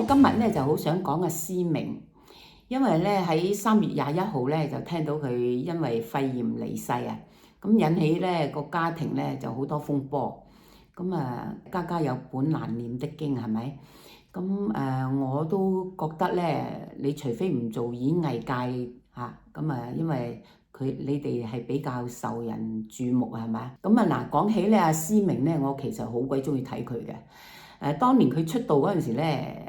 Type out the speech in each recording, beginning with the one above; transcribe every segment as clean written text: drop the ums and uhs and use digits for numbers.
今日咧就好想講阿思明，因為咧喺3月21號咧就聽到佢因為肺炎離世啊，咁引起咧個家庭咧就好多風波，咁家家有本難念的經係咪？咁我都覺得咧，你除非唔做演藝界嚇，因為你哋係比較受人注目係咪？嗱，講起咧阿思明咧，我其實好鬼中意睇佢嘅。當年佢出道嗰陣時咧，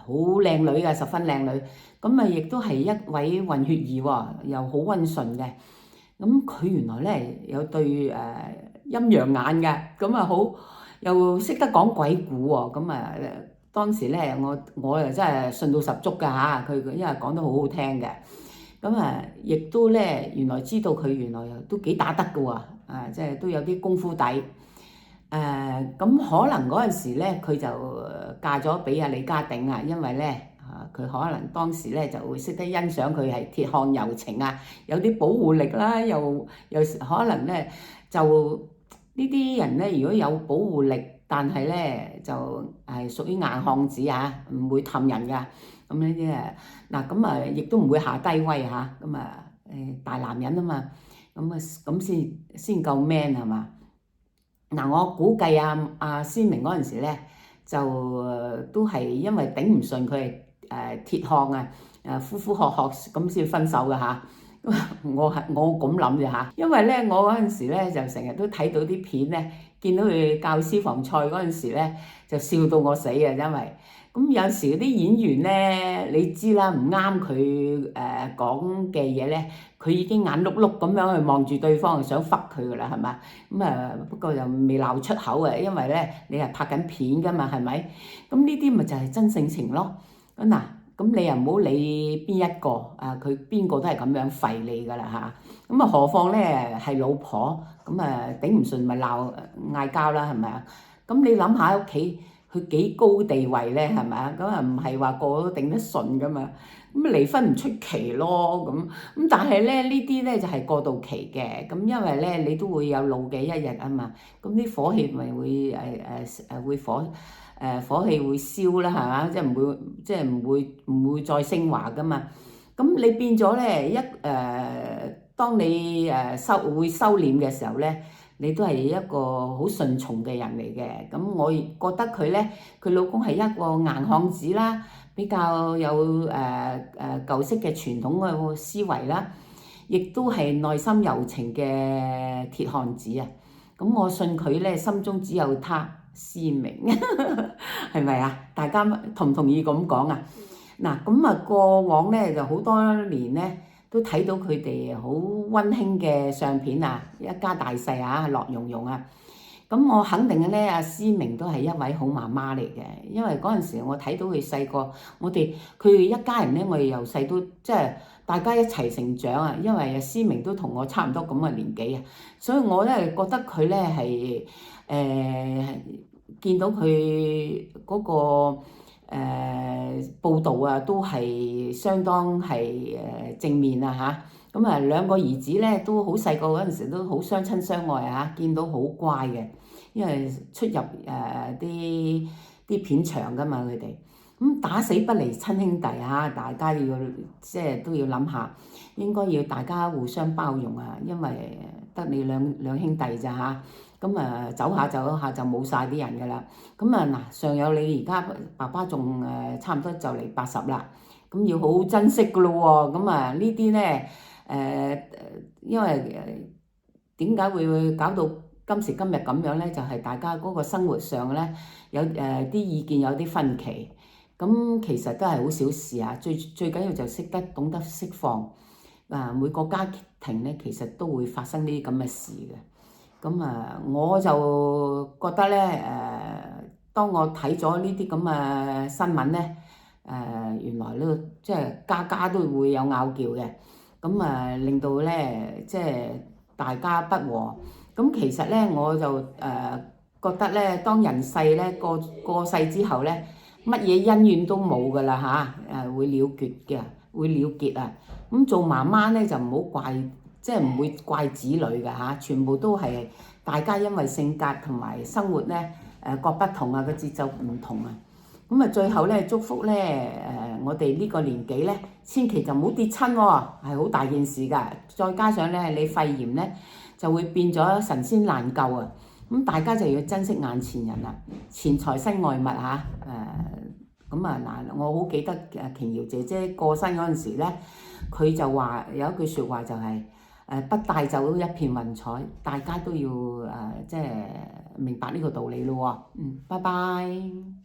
好靚女嘅，十分靚女。亦都係一位混血兒喎，又好溫順嘅。佢原來咧有對陰陽眼嘅，好又識得講鬼故喎。當時咧我又真係信到十足㗎嚇，佢因為講得好好聽嘅。亦都咧原來知道佢原來都幾打得㗎喎，即係都有啲功夫底。可能嗰陣時咧，佢就嫁咗俾阿李家鼎啊，因為咧佢可能當時咧就會識得欣賞佢係鐵漢柔情啊，有啲保護力啦，又可能咧就呢啲人咧，如果有保護力，但係咧就係屬於硬漢子啊，唔會氹人噶。亦都唔會下低威嚇，大男人啊嘛，先夠 man 係嘛？我估計阿思明嗰陣時咧，就都係因為頂唔順佢係鐵漢啊，呼呼喝喝咁先分手嘅嚇。我咁諗嘅嚇，因為咧我嗰陣時咧就成日都睇到啲片咧，見到佢教私房菜嗰陣時咧，就笑到我死啊！因為有時嗰啲演員咧，你知啦，唔啱佢講嘅嘢咧，佢已經眼碌碌咁樣去望住對方，想忽佢噶啦，係嘛？不過又未鬧出口啊，因為咧你係拍緊片噶嘛，係咪？呢啲咪就係真性情咯。咁你又唔好理邊一個佢邊個都係咁樣吠你噶啦嚇。何況咧係老婆，頂唔順咪嗌交啦，係咪啊？你諗下喺屋企佢幾高地位咧，係咪啊？唔係話個個都頂得順噶嘛。離婚唔出奇咯。但係咧呢啲咧就係過渡期嘅。因為咧你都會有老嘅一日啊嘛。啲火氣咪會會火氣會燒啦，係嘛？即係唔會再升華噶嘛。你變咗咧當你會收斂嘅時候咧，你都係一個好順從嘅人嚟嘅。我覺得佢老公係一個硬漢子啦，比較有舊式嘅傳統嘅思維啦，亦都係內心柔情嘅鐵漢子啊。我信佢咧心中只有他。思明係咪啊？大家同唔同意咁講啊？過往咧就好多年咧都睇到佢哋好溫馨嘅相片啊，一家大細啊，樂融融啊。我肯定嘅咧，阿思明都係一位好媽媽嚟嘅，因為嗰陣時我睇到佢細個，佢一家人咧，我哋由細都即係大家一齊成長啊。因為阿思明都同我差唔多咁嘅年紀啊，所以我咧覺得佢咧係見到佢嗰個報導啊，都係相當係正面啊嚇。兩個兒子咧都好細個嗰陣時都好相親相愛啊，見到好乖嘅，因為出入啲片場噶嘛佢哋。打死不離親兄弟啊！大家要即係都要諗下，應該要大家互相包容啊，因為得你兩兄弟咋嚇。走下就冇晒啲人噶啦。尚有你而家爸爸仲差唔多就嚟80啦，要好好珍惜噶咯喎。呢啲咧因為點解會搞到今時今日咁樣咧？就係大家嗰個生活上咧有啲意見有啲分歧。其實都係好小事啊，最緊要就懂得釋放。每個家庭咧其實都會發生呢啲咁嘅事嘅。我就覺得咧當我睇咗呢啲咁嘅新聞咧，原來呢即係家家都會有拗撬嘅。令到咧即係大家不和。其實咧我就覺得咧，當人世咧過世之後咧，乜嘢恩怨都冇噶啦嚇，會了結啊。做媽媽咧就唔好怪，即係唔會怪子女㗎嚇，全部都係大家因為性格同埋生活咧各不同啊，個節奏唔同啊。咁啊，最後咧祝福咧我哋呢個年紀咧，千祈就唔好跌親喎，係好大件事㗎。再加上咧你肺炎咧就會變咗神仙難救啊！咁大家就要珍惜眼前人啦，錢財身外物嚇咁啊嗱，我好記得瓊瑤姐姐過身嗰陣時咧，佢就話有一句説話就係、不帶走一片雲彩，大家都要即係明白呢個道理咯喎。拜拜。